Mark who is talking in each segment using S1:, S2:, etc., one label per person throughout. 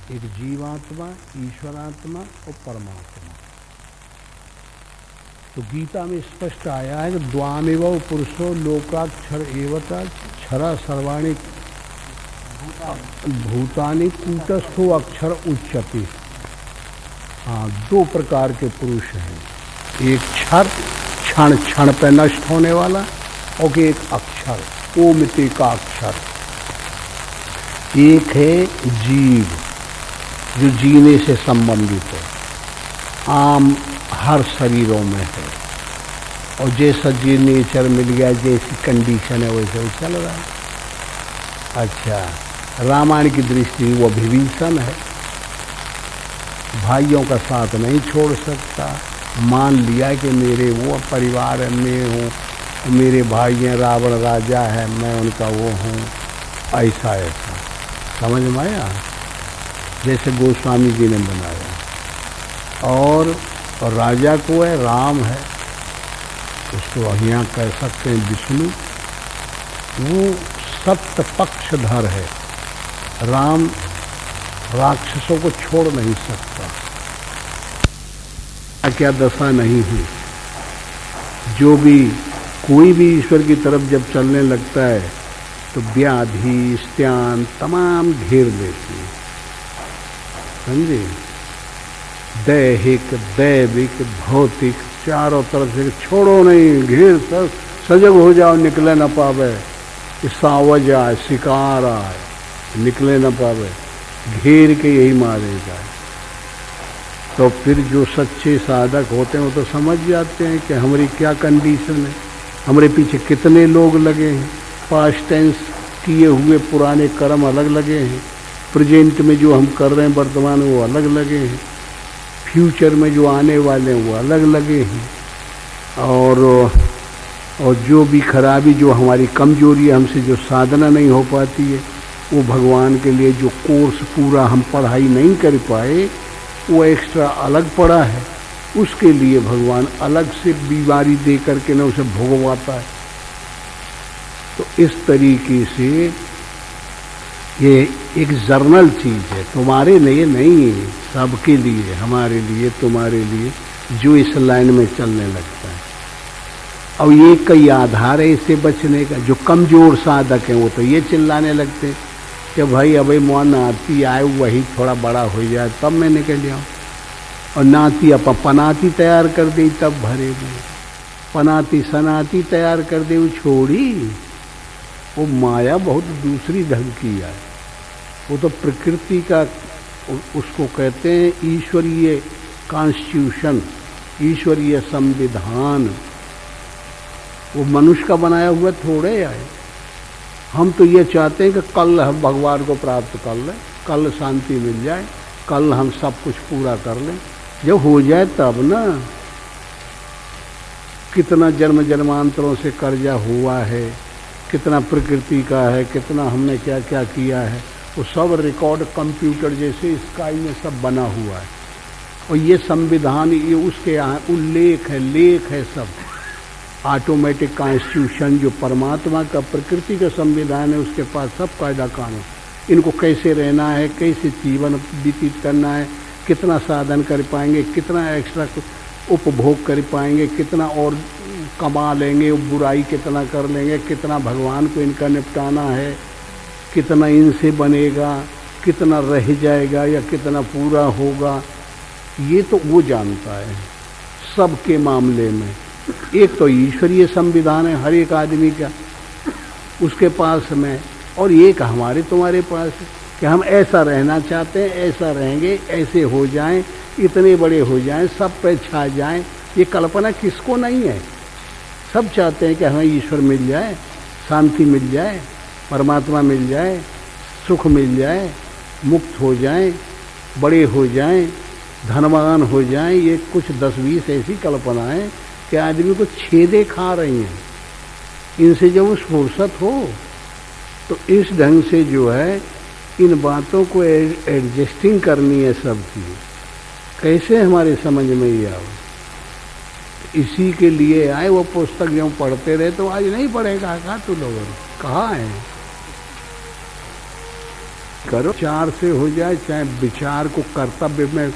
S1: एक जीवात्मा, ईश्वरात्मा और परमात्मा। तो गीता में स्पष्ट आया है कि द्वामेव पुरुषो लोकाक्षर एवता क्षरा सर्वाणि भूतानि कूटस्थो अक्षर उच्यते। हाँ, दो प्रकार के पुरुष हैं, एक क्षर क्षण क्षण पे नष्ट होने वाला और एक अक्षर ओमिति का अक्षर। एक है जीव जो जीने से संबंधित है, आम हर शरीरों में है, और जैसा जी नेचर मिल गया, जैसी कंडीशन है वैसे वो चल रहा है। अच्छा, रामायण की दृष्टि वो विभीषण है, भाइयों का साथ नहीं छोड़ सकता। मान लिया कि मेरे वो परिवार है, मैं हूँ, मेरे भाई हैं, रावण राजा है, मैं उनका वो हूँ, ऐसा ऐसा समझ में आया, जैसे गोस्वामी जी ने बनाया। और राजा को है, राम है, उसको यहाँ कह सकते हैं विष्णु, वो सत्य पक्षधर है। राम राक्षसों को छोड़ नहीं सकता, क्या दशा नहीं हुई। जो भी कोई भी ईश्वर की तरफ जब चलने लगता है तो व्याधि स्त्यान तमाम घेर लेती है, समझे। दैहिक दैविक भौतिक चारों तरफ से छोड़ो नहीं, घेर सब सजग हो जाओ, निकले न पावे, सावज आए शिकार आए, निकले न पावे, घेर के यही मारेगा। तो फिर जो सच्चे साधक होते हैं वो तो समझ जाते हैं कि हमारी क्या कंडीशन है, हमारे पीछे कितने लोग लगे हैं, पास्ट टेंस किए हुए पुराने कर्म अलग लगे हैं, प्रेजेंट में जो हम कर रहे हैं वर्तमान वो अलग लगे हैं, फ्यूचर में जो आने वाले हैं वो अलग लगे हैं। और जो भी खराबी, जो हमारी कमजोरी है, हमसे जो साधना नहीं हो पाती है, वो भगवान के लिए जो कोर्स पूरा हम पढ़ाई नहीं कर पाए, वो एक्स्ट्रा अलग पड़ा है, उसके लिए भगवान अलग से बीमारी दे करके ना उसे भोगवाता है। तो इस तरीके से ये एक जर्नल चीज है, तुम्हारे लिए नहीं है, सबके लिए, हमारे लिए, तुम्हारे लिए, जो इस लाइन में चलने लगता है। और ये कई आधार है इससे बचने का। जो कमजोर साधक हैं वो तो ये चिल्लाने लगते हैं कि भाई अभी मुआ नाती आए, वही थोड़ा बड़ा हो जाए तब मैं निकल जाऊँ, और नाती अब पनाती तैयार कर दी तब भरेगी, पनाती सनाती तैयार कर दे वो छोड़ी। वो माया बहुत दूसरी ढंग की है, वो तो प्रकृति का, उसको कहते हैं ईश्वरीय कॉन्स्टिट्यूशन, ईश्वरीय संविधान। वो मनुष्य का बनाया हुआ थोड़े आए। हम तो ये चाहते हैं कि कल हम भगवान को प्राप्त कर लें, कल शांति मिल जाए, कल हम सब कुछ पूरा कर लें। जब हो जाए तब ना। कितना जन्म जन्मांतरों से कर्जा हुआ है, कितना प्रकृति का है, कितना हमने क्या क्या किया है, वो सब रिकॉर्ड कंप्यूटर जैसे स्काई में सब बना हुआ है। और ये संविधान, ये उसके उल्लेख है, लेख है, सब ऑटोमेटिक कॉन्स्टिट्यूशन जो परमात्मा का प्रकृति का संविधान है, उसके पास सब कायदा कानून, इनको कैसे रहना है, कैसे जीवन व्यतीत करना है, कितना साधन कर पाएंगे, कितना एक्स्ट्रा उपभोग कर पाएंगे, कितना और कमा लेंगे, बुराई कितना कर लेंगे, कितना भगवान को इनका निपटाना है, कितना इनसे बनेगा, कितना रह जाएगा या कितना पूरा होगा, ये तो वो जानता है सबके मामले में। एक तो ईश्वरीय संविधान है हर एक आदमी का उसके पास में, और एक हमारे तुम्हारे पास है कि हम ऐसा रहना चाहते हैं, ऐसा रहेंगे, ऐसे हो जाएं, इतने बड़े हो जाएं, सब पे छा जाएं। ये कल्पना किसको नहीं है? सब चाहते हैं कि हमें ईश्वर मिल जाए, शांति मिल जाए, परमात्मा मिल जाए, सुख मिल जाए, मुक्त हो जाएं, बड़े हो जाएं, धनवान हो जाएं। ये कुछ 10-20 ऐसी कल्पनाएं कि आदमी को छेदे खा रही हैं। इनसे जब उस फुर्सत हो तो इस ढंग से जो है इन बातों को एडजस्टिंग करनी है सबकी, कैसे हमारे समझ में ये आओ। इसी के लिए आए वो पुस्तक जो पढ़ते रहे, तो आज नहीं पढ़ेगा कहाँ तू लोगों ने, कहाँ है? करो, विचार से हो जाए, चाहे विचार को कर्तव्य में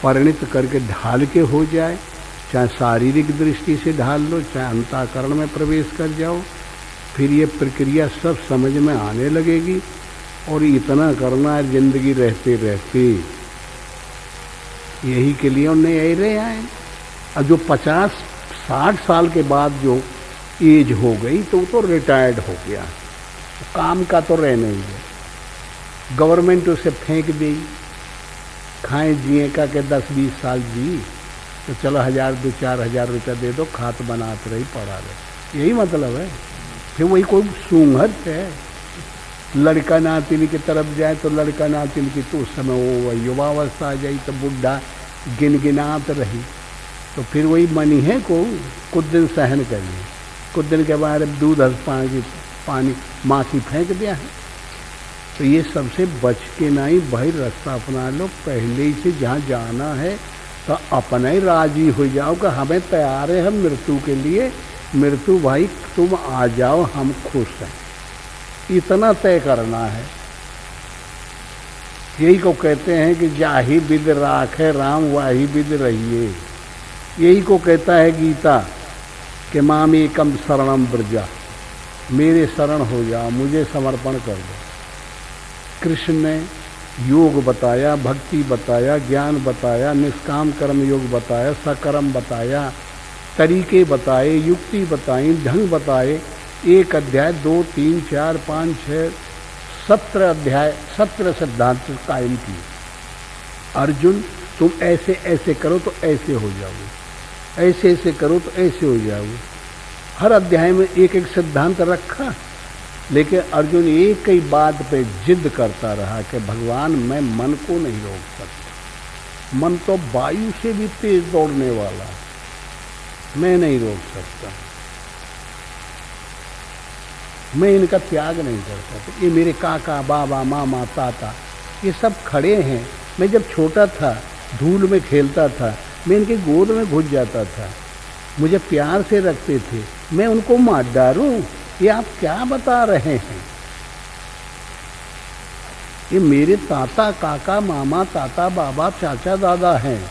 S1: परिणित करके ढाल के हो जाए, चाहे शारीरिक दृष्टि से ढाल लो, चाहे अंतःकरण में प्रवेश कर जाओ, फिर ये प्रक्रिया सब समझ में आने लगेगी। और इतना करना है जिंदगी रहते रहते, यही के लिए उन्हें यही रहे आए। और जो 50-60 साल के बाद जो एज हो गई तो वो तो रिटायर्ड हो गया, काम का तो रह नहीं गया। गवर्नमेंट उसे फेंक दी, खाएं जिए का के 10-20 साल जी, तो चलो 1000-4 रुपया दे दो, खात बनाते रही पड़ा रहे, यही मतलब है। फिर वही कोई सूंघत है, लड़का नातिन की तरफ जाए तो लड़का नातिन की तो उस समय वो युवावस्था आ जाई तो बुढ़ा गिनगिनात रही, तो फिर वही मनी है को कुछ दिन सहन करिए, कुछ दिन के बाद दूध पानी माँ की फेंक दिया है। तो ये सबसे बच के नहीं भाई रास्ता अपना लो, पहले ही से जहाँ जाना है तो अपना ही राजी हो जाओ कि हमें तैयार है, हम मृत्यु के लिए, मृत्यु भाई तुम आ जाओ, हम खुश हैं, इतना तय करना है। यही को कहते हैं कि जाहि विद राखे राम वाही विद रहिए। यही को कहता है गीता कि माम एकम शरणम ब्रजा, मेरे शरण हो जाओ, मुझे समर्पण कर दो। कृष्ण ने योग बताया, भक्ति बताया, ज्ञान बताया, निष्काम कर्म योग बताया, सकर्म बताया, तरीके बताए, युक्ति बताई, ढंग बताए। 1 अध्याय 2, 3, 4, 5, 6, 17 अध्याय, 17 सिद्धांत कायम किए। अर्जुन तुम ऐसे ऐसे करो तो ऐसे हो जाओगे, ऐसे ऐसे करो तो ऐसे हो जाओगे। हर अध्याय में एक एक सिद्धांत रखा, लेकिन अर्जुन एक ही बात पे जिद करता रहा कि भगवान मैं मन को नहीं रोक सकता, मन तो वायु से भी तेज दौड़ने वाला, मैं नहीं रोक सकता, मैं इनका त्याग नहीं करता। तो ये मेरे काका बाबा मामा ताता ये सब खड़े हैं, मैं जब छोटा था धूल में खेलता था, मैं इनके गोद में घुस जाता था, मुझे प्यार से रखते थे, मैं उनको मार डालूं, ये आप क्या बता रहे हैं? ये मेरे ताता काका मामा ताता बाबा चाचा दादा हैं,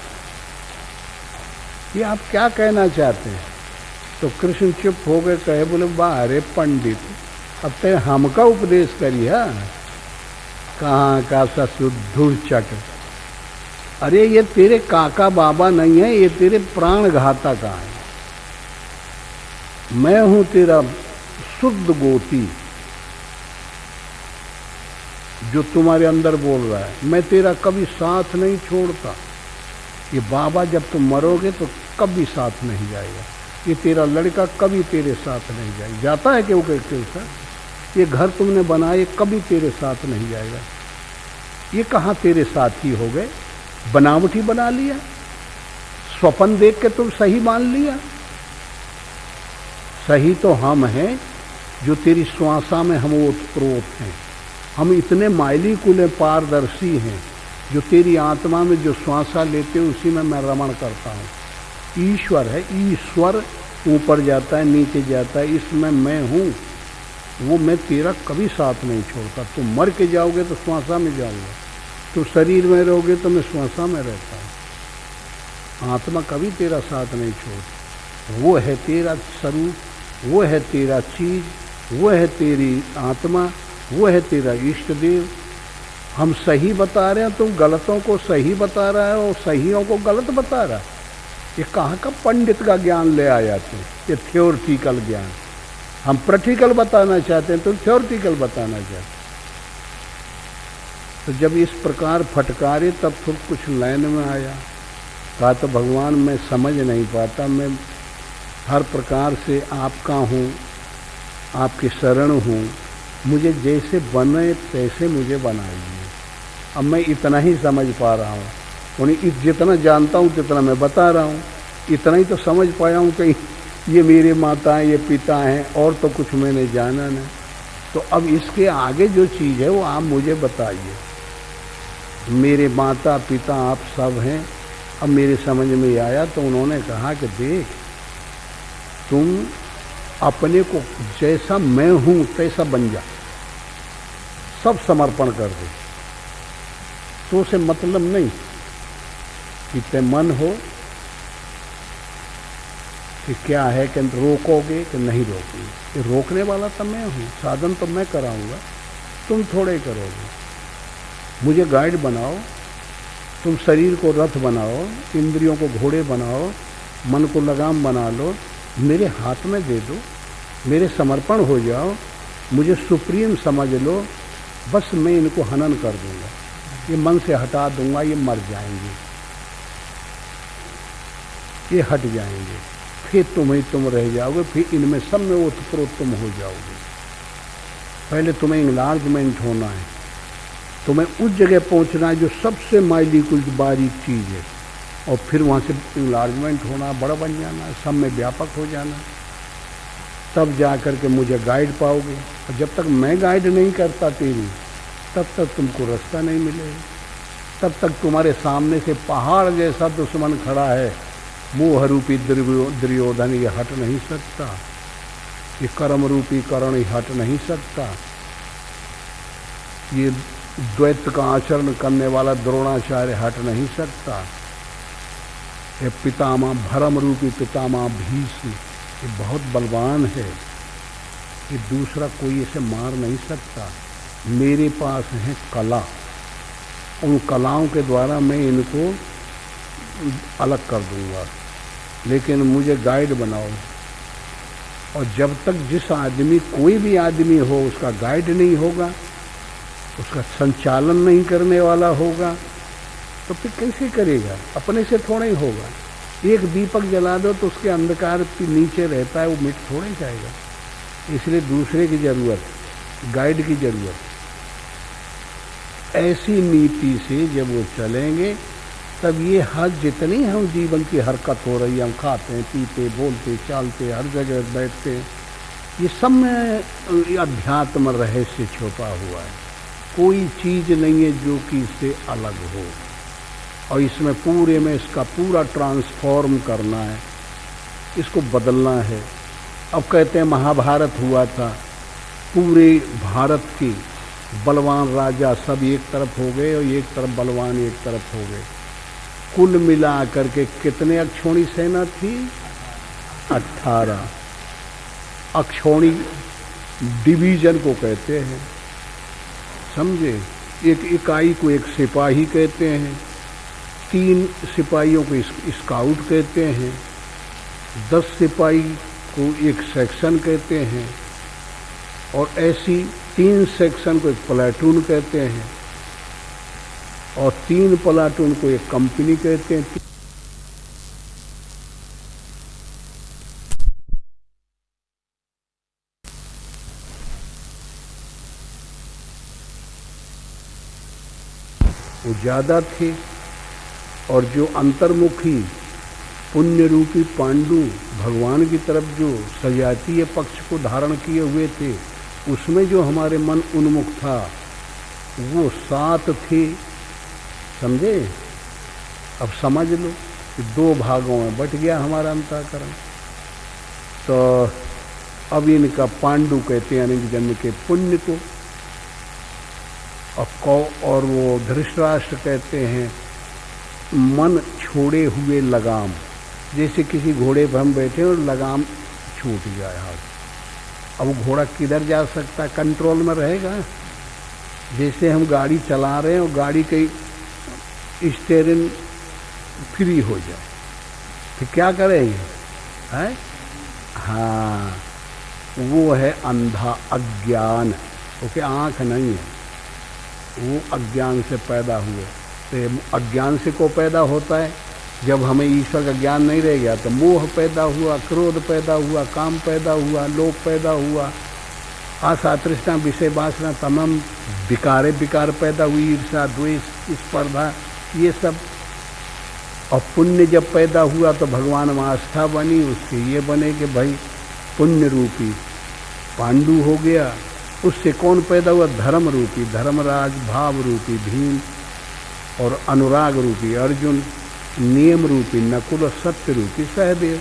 S1: ये आप क्या कहना चाहते हैं? तो कृष्ण चुप हो गए, कहे बोले वाह अरे पंडित, अब ते हमका उपदेश करिए, कहाँ का सशुद्धु चट, अरे ये तेरे काका बाबा नहीं है, ये तेरे प्राण घातक है, मैं हूं तेरा शुद्ध गोती जो तुम्हारे अंदर बोल रहा है, मैं तेरा कभी साथ नहीं छोड़ता। ये बाबा जब तुम मरोगे तो कभी साथ नहीं जाएगा, ये तेरा लड़का कभी तेरे साथ नहीं जाएगा, जाता है कि वो कहते साथ, ये घर तुमने बनाए कभी तेरे साथ नहीं जाएगा, ये कहाँ तेरे साथी हो गए, बनावटी बना लिया, स्वप्न देख के तुम सही मान लिया। सही तो हम हैं जो तेरी श्वासा में हम ओतप्रोत हैं, हम इतने माइली कुल पारदर्शी हैं जो तेरी आत्मा में जो श्वासा लेते हो उसी में मैं रमण करता हूँ। ईश्वर है, ईश्वर ऊपर जाता है नीचे जाता है, इसमें मैं हूँ, वो मैं तेरा कभी साथ नहीं छोड़ता। तुम मर के जाओगे तो श्वासा में जाऊँगा, तुम शरीर में रहोगे तो मैं श्वासा में रहता हूँ, आत्मा कभी तेरा साथ नहीं छोड़ती। वो है तेरा स्वरूप, वो है तेरा चीज, वो है तेरी आत्मा, वो है तेरा इष्ट देव। हम सही बता रहे हैं, तुम गलतों को सही बता रहा है और सहियों को गलत बता रहा है। ये कहाँ का पंडित का ज्ञान ले आया तुम, ये थ्योरिटिकल ज्ञान। हम प्रैक्टिकल बताना चाहते हैं, तुम थ्योरिटिकल बताना चाहते। तो जब इस प्रकार फटकारे तब फिर कुछ लाइन में आया, कहा तो भगवान मैं समझ नहीं पाता, मैं हर प्रकार से आपका हूँ, आपकी शरण हूँ, मुझे जैसे बने तैसे मुझे बनाइए। अब मैं इतना ही समझ पा रहा हूँ, उन्हें जितना जानता हूँ जितना मैं बता रहा हूँ, इतना ही तो समझ पाया हूँ कि ये मेरे माता हैं, ये पिता हैं, और तो कुछ मैंने जाना नहीं। तो अब इसके आगे जो चीज़ है वो आप मुझे बताइए। मेरे माता पिता आप सब हैं। अब मेरे समझ में आया तो उन्होंने कहा कि देख, तुम अपने को जैसा मैं हूँ तैसा बन जा, सब समर्पण कर दे, तो उसे मतलब नहीं कि ते मन हो कि क्या है कि रोकोगे कि नहीं रोकोगे। ये रोकने वाला तो मैं हूँ, साधन तो मैं कराऊंगा, तुम थोड़े करोगे। मुझे गाइड बनाओ, तुम शरीर को रथ बनाओ, इंद्रियों को घोड़े बनाओ, मन को लगाम बना लो, मेरे हाथ में दे दो, मेरे समर्पण हो जाओ, मुझे सुप्रीम समझ लो, बस मैं इनको हनन कर दूंगा, ये मन से हटा दूंगा, ये मर जाएंगे, ये हट जाएंगे, फिर तुम रह जाओगे, फिर इनमें सब में ओतप्रोत तुम हो जाओगे। पहले तुम्हें इंलार्जमेंट होना है, तुम्हें उस जगह पहुंचना है जो सबसे माइल्यूट बारीक चीज़ है, और फिर वहाँ से इंलार्जमेंट होना, बड़ा बन जाना, सब में व्यापक हो जाना, तब जा कर के मुझे गाइड पाओगे। और जब तक मैं गाइड नहीं करता तेरी, तब तक तुमको रास्ता नहीं मिलेगा, तब तक तुम्हारे सामने से पहाड़ जैसा दुश्मन खड़ा है, मोह रूपी दुर्योधन, ये हट नहीं सकता, ये कर्म रूपी करण ही हट नहीं सकता, ये द्वैत का आचरण करने वाला द्रोणाचार्य हट नहीं सकता, ये पितामह भरम रूपी पितामह भीष्म, ये बहुत बलवान है, ये दूसरा कोई इसे मार नहीं सकता। मेरे पास है कला, उन कलाओं के द्वारा मैं इनको अलग कर दूंगा, लेकिन मुझे गाइड बनाओ। और जब तक जिस आदमी, कोई भी आदमी हो, उसका गाइड नहीं होगा, उसका संचालन नहीं करने वाला होगा, तो फिर कैसे करेगा? अपने से थोड़ा ही होगा। एक दीपक जला दो तो उसके अंधकार के नीचे रहता है, वो मिट थोड़े जाएगा। इसलिए दूसरे की जरूरत, गाइड की जरूरत। ऐसी नीति से जब वो चलेंगे, तब ये हर जितनी हम जीवन की हरकत हो रही है, हम खाते हैं, पीते, बोलते, चालते, हर जगह बैठते, ये सब में अध्यात्म रहस्य छुपा हुआ है। कोई चीज़ नहीं है जो कि इससे अलग हो, और इसमें पूरे में इसका पूरा ट्रांसफॉर्म करना है, इसको बदलना है। अब कहते हैं महाभारत हुआ था, पूरे भारत के बलवान राजा सब एक तरफ हो गए और एक तरफ बलवान एक तरफ हो गए। कुल मिला करके कितने अक्षौणी सेना थी? 18। अक्षौणी डिवीजन को कहते हैं, समझे? एक इकाई को एक सिपाही कहते हैं, 3 सिपाहियों को स्काउट कहते हैं, 10 सिपाही को एक सेक्शन कहते हैं, और ऐसी 3 सेक्शन को एक प्लाटून कहते हैं, और 3 प्लाटून को एक कंपनी कहते हैं। वो ज़्यादा थे, और जो अंतर्मुखी पुण्य रूपी पांडु भगवान की तरफ जो सजातीय पक्ष को धारण किए हुए थे, उसमें जो हमारे मन उन्मुख था, वो 7 थे, समझे? अब समझ लो कि 2 भागों में बट गया हमारा अंतःकरण। तो अब इनका पांडु कहते हैं अनेक जन्म के पुण्य को, और वो धृतराष्ट्र कहते हैं मन छोड़े हुए लगाम। जैसे किसी घोड़े पर हम बैठे और लगाम छूट जाए हाथ, अब घोड़ा किधर जा सकता है? कंट्रोल में रहेगा। जैसे हम गाड़ी चला रहे हैं और गाड़ी की स्टीयरिंग फ्री हो जाए, फिर क्या करेंगे? है? हाँ, वो है अंधा अज्ञान, क्योंकि आँख नहीं है, वो अज्ञान से पैदा हुए। तो अज्ञान से को पैदा होता है, जब हमें ईश्वर का ज्ञान नहीं रह गया तो मोह पैदा हुआ, क्रोध पैदा हुआ, काम पैदा हुआ, लोभ पैदा हुआ, आशा, तृष्णा, विषय वासना, तमाम विकार पैदा हुई, ईर्ष्या, द्वेष, स्पर्धा, ये सब। और पुण्य जब पैदा हुआ तो भगवान में आस्था बनी, उससे ये बने कि भाई पुण्य रूपी पांडु हो गया। उससे कौन पैदा हुआ? धर्म रूपी धर्मराज, भाव रूपी भीम, और अनुराग रूपी अर्जुन, नियम रूपी नकुल, और सत्य रूपी सहदेव।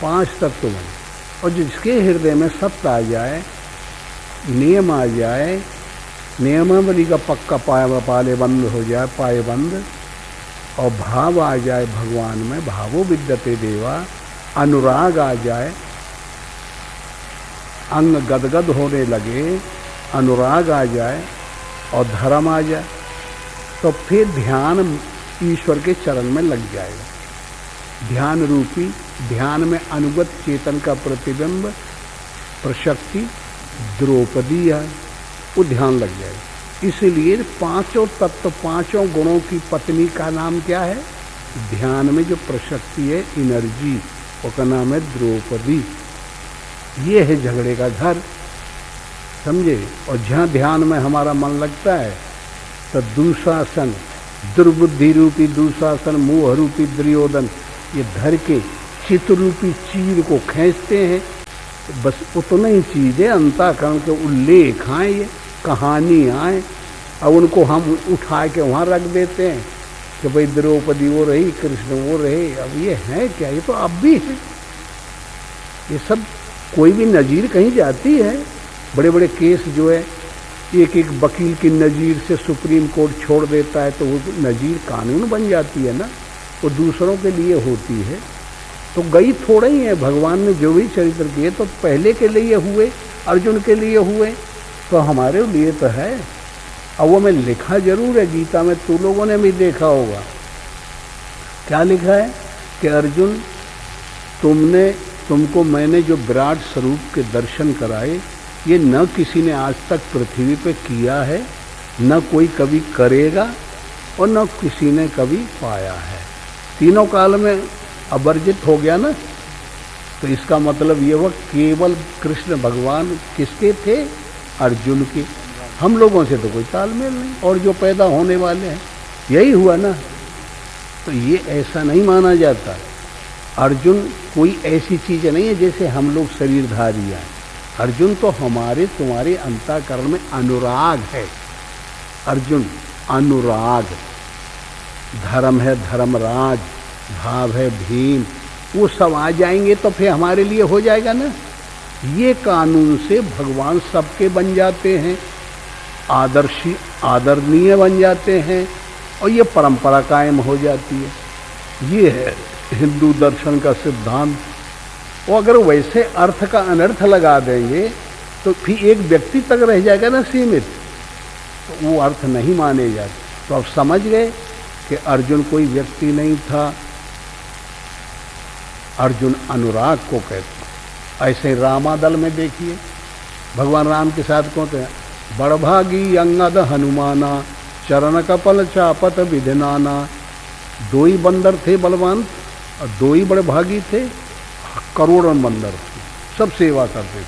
S1: 5 तत्व बने। और जिसके हृदय में सत्य आ जाए, नियम आ जाए, नियमावली का पक्का पाले बंद हो जाए, पाए बंद, और भाव आ जाए भगवान में, भावो विद्यते देवा, अनुराग आ जाए, अंग गदगद होने लगे, अनुराग आ जाए और धर्म आ जाए, तो फिर ध्यान ईश्वर के चरण में लग जाएगा। ध्यान रूपी, ध्यान में अनुगत चेतन का प्रतिबिंब प्रशक्ति द्रौपदी है, वो ध्यान लग जाएगा। इसलिए पांचों तत्व, पांचों गुणों की पत्नी का नाम क्या है? ध्यान में जो प्रशक्ति है, एनर्जी, उसका नाम है द्रौपदी। ये है झगड़े का घर, समझे। और जहाँ ध्यान में हमारा मन लगता है तो दुशासन, दुर्बुद्धि रूपी दुशासन, मोह रूपी दुर्योधन, ये धर के चित्त रूपी चीर को खींचते हैं। बस उतना ही चीज है, अंतःकरण के उल्लेख आए, ये कहानी आए, और उनको हम उठा के वहाँ रख देते हैं कि भाई द्रौपदी वो रही, कृष्ण वो रहे। अब ये है क्या? ये तो अब भी है। ये सब कोई भी नज़ीर कहीं जाती है, बड़े बड़े केस जो है, एक एक वकील की नज़ीर से सुप्रीम कोर्ट छोड़ देता है, तो वो नज़ीर कानून बन जाती है ना, वो दूसरों के लिए होती है। तो गई थोड़ा ही है, भगवान ने जो भी चरित्र किए तो पहले के लिए हुए, अर्जुन के लिए हुए, तो हमारे लिए तो है। अब वो में लिखा जरूर है गीता में, तू लोगों ने भी देखा होगा। क्या लिखा है कि अर्जुन, तुमको मैंने जो विराट स्वरूप के दर्शन कराए, ये न किसी ने आज तक पृथ्वी पे किया है, न कोई कभी करेगा, और न किसी ने कभी पाया है। तीनों काल में अवर्जित हो गया ना, तो इसका मतलब ये हुआ केवल कृष्ण भगवान किसके थे? अर्जुन के। हम लोगों से तो कोई तालमेल नहीं, और जो पैदा होने वाले हैं, यही हुआ ना। तो ये ऐसा नहीं माना जाता। अर्जुन कोई ऐसी चीज़ नहीं है जैसे हम लोग शरीरधारी हैं। अर्जुन तो हमारे तुम्हारे अंतःकरण में अनुराग है। अर्जुन अनुराग, धर्म है धर्मराज, भाव है भीम, वो सब आ जाएंगे तो फिर हमारे लिए हो जाएगा ना। ये कानून से भगवान सबके बन जाते हैं, आदर्शी आदरणीय बन जाते हैं, और ये परंपरा कायम हो जाती है। ये है हिंदू दर्शन का सिद्धांत। और अगर वैसे अर्थ का अनर्थ लगा देंगे तो फिर एक व्यक्ति तक रह जाएगा ना सीमित, तो वो अर्थ नहीं माने जाते। तो अब समझ गए कि अर्जुन कोई व्यक्ति नहीं था, अर्जुन अनुराग को कहते। ऐसे रामादल में देखिए, भगवान राम के साथ कौन थे? बड़भागी अंगद हनुमाना, चरण कपल चापत विधिनाना। दो ही बंदर थे बलवान, और दो ही बड़े भागी थे, करोड़ों बंदर थे, सब सेवा करते थे।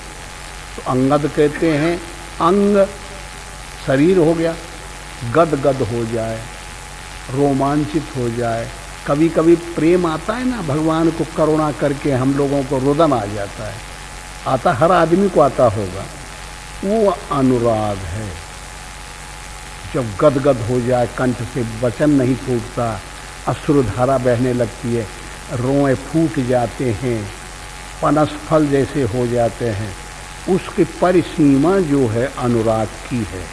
S1: तो अंगद कहते हैं, अंग शरीर हो गया, गद गद हो जाए, रोमांचित हो जाए। कभी कभी प्रेम आता है ना, भगवान को करुणा करके हम लोगों को रुदन आ जाता है, आता हर आदमी को आता होगा, वो अनुराग है। जब गदगद हो जाए, कंठ से वचन नहीं फूटता, अश्रुधारा बहने लगती है, रोए फूट जाते हैं, पनस फल जैसे हो जाते हैं, उसकी परिसीमा जो है अनुराग की है,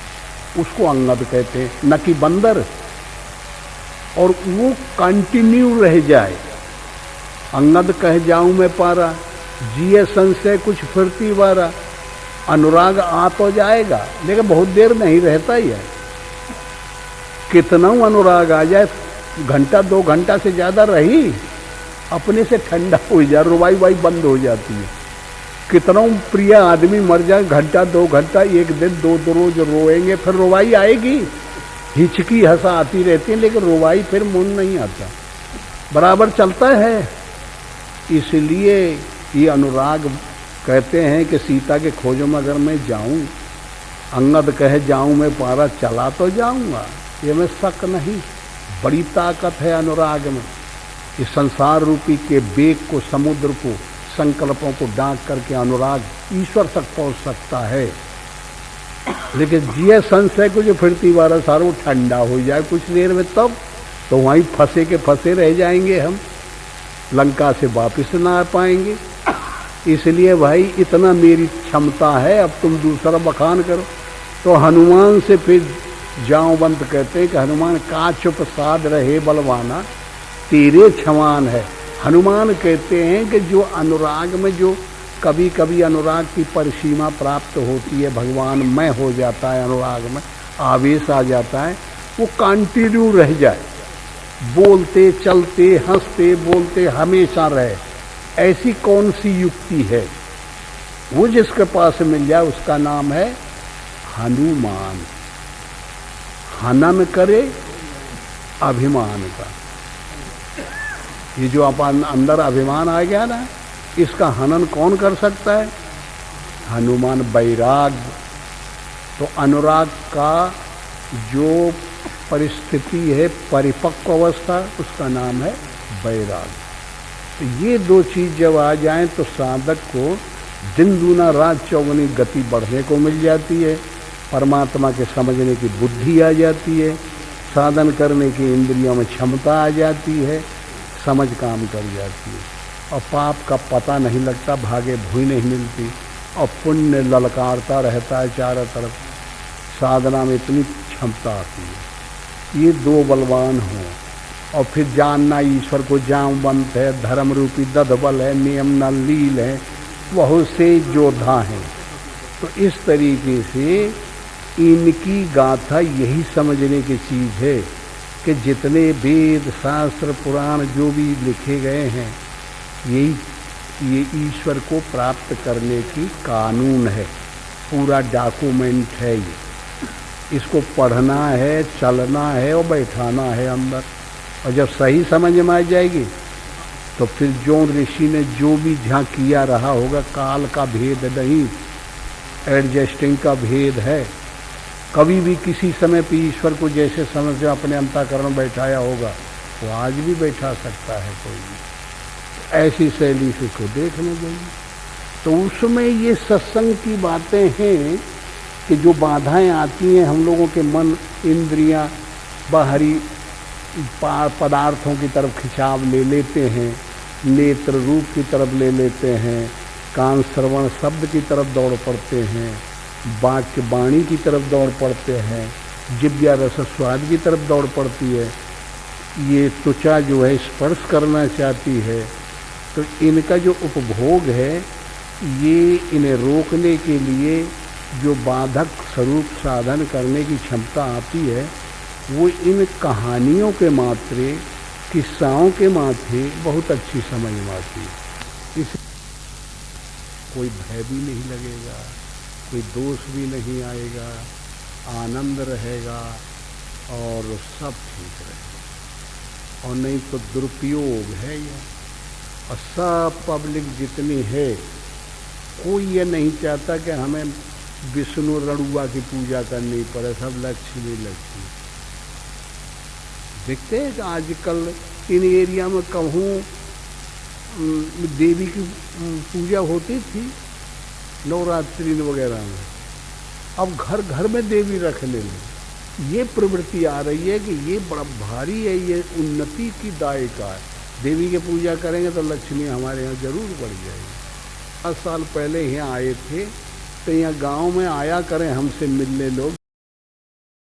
S1: उसको अंगद कहते हैं, न कि बंदर। और वो कंटिन्यू रह जाए। अंगद कह जाऊं मैं पारा, जिए संशय कुछ फिरती वारा। अनुराग आ तो जाएगा, लेकिन बहुत देर नहीं रहता ही है। कितना अनुराग आ जाए, घंटा 2 घंटा से ज़्यादा रही, अपने से ठंडा हो जाए, रुवाई वाई बंद हो जाती है। कितना प्रिय आदमी मर जाए, घंटा 2 घंटा, 1 दिन 2 रोज रोएंगे, फिर रुवाई आएगी, हिचकी हंसा आती रहती है, लेकिन रुवाई फिर मुन नहीं आता, बराबर चलता है। इसलिए ये अनुराग कहते हैं कि सीता के खोजों में अगर मैं जाऊं, अंगद कहे जाऊं मैं पारा, चला तो जाऊंगा, ये में शक नहीं। बड़ी ताकत है अनुराग में। इस संसार रूपी के वेग को, समुद्र को, संकल्पों को डांक करके अनुराग ईश्वर तक पहुंच सकता है। लेकिन जिये संशय को जो फिरती वारा सारो ठंडा हो जाए कुछ देर में, तब तो वहीं फंसे के फंसे रह जाएंगे, हम लंका से वापस ना आ पाएंगे। इसलिए भाई इतना मेरी क्षमता है, अब तुम दूसरा बखान करो। तो हनुमान से फिर जामवंत कहते हैं कि हनुमान काछ प्रसाद रहे बलवाना तेरे छमान है। हनुमान कहते हैं कि जो अनुराग में जो कभी कभी अनुराग की परिसीमा प्राप्त होती है, भगवान में हो जाता है, अनुराग में आवेश आ जाता है, वो कंटिन्यू रह जाए, बोलते चलते हंसते बोलते हमेशा रहे। ऐसी कौन सी युक्ति है? वो जिसके पास मिल जाए उसका नाम है हनुमान। हनन करे अभिमान का। ये जो अपन अंदर अभिमान आ गया ना, इसका हनन कौन कर सकता है? हनुमान। वैराग्य। तो अनुराग का जो परिस्थिति है, परिपक्व अवस्था, उसका नाम है वैराग्य। तो ये दो चीज जब आ जाएं तो साधक को दिन दूना रात चौगुनी गति बढ़ने को मिल जाती है, परमात्मा के समझने की बुद्धि आ जाती है, साधन करने की इंद्रियों में क्षमता आ जाती है, समझ काम कर जाती है, और पाप का पता नहीं लगता, भागे भूई नहीं मिलती, और पुण्य ललकारता रहता है चारों तरफ। साधना में इतनी क्षमता आती है। ये दो बलवान हों, और फिर जानना ईश्वर को जामवंत है, धर्म रूपी दधबल है, नियम न लील है, बहुत से योद्धा हैं। तो इस तरीके से इनकी गाथा यही समझने की चीज़ है कि जितने वेद शास्त्र पुराण जो भी लिखे गए हैं, ये ईश्वर को प्राप्त करने की कानून है, पूरा डॉक्यूमेंट है। ये इसको पढ़ना है, चलना है और बैठाना है अंदर। और जब सही समझ में आ जाएगी तो फिर जो ऋषि ने जो भी जहाँ किया रहा होगा, काल का भेद नहीं, एडजस्टिंग का भेद है। कभी भी किसी समय पे ईश्वर को जैसे समझ से अपने अंतःकरण बैठाया होगा, वो आज भी बैठा सकता है कोई भी। ऐसी शैली से इसको देखने देंगे। तो उसमें ये सत्संग की बातें हैं कि जो बाधाएं आती हैं, हम लोगों के मन इंद्रियां बाहरी पदार्थों की तरफ खिंचाव ले लेते हैं, नेत्र रूप की तरफ ले लेते हैं, कान श्रवण शब्द की तरफ दौड़ पड़ते हैं, वाक्य वाणी की तरफ दौड़ पड़ते हैं, जिह्वा रस स्वाद की तरफ दौड़ पड़ती है, ये त्वचा जो है स्पर्श करना चाहती है। तो इनका जो उपभोग है, ये इन्हें रोकने के लिए जो बाधक स्वरूप साधन करने की क्षमता आती है, वो इन कहानियों के मात्रे, किस्साओं के माथे बहुत अच्छी समझ में आती है। इस कोई भय भी नहीं लगेगा, कोई दोष भी नहीं आएगा, आनंद रहेगा और सब ठीक रहेगा। और नहीं तो दुरुपयोग है ये। और सब पब्लिक जितनी है, कोई ये नहीं चाहता कि हमें विष्णु रणुआ की पूजा करनी पड़े, सब लक्ष्मी लक्ष्मी। देखते हैं कि आजकल इन एरिया में कहूँ देवी की पूजा होती थी नवरात्रि वगैरह में, अब घर घर में देवी रखने लगे। ये प्रवृत्ति आ रही है कि ये बड़ा भारी है, ये उन्नति की दायिका है। देवी की पूजा करेंगे तो लक्ष्मी हमारे यहाँ जरूर बढ़ जाएगी। 10 साल पहले यहाँ आए थे, तो यहाँ गांव में आया करें हमसे मिलने लोग।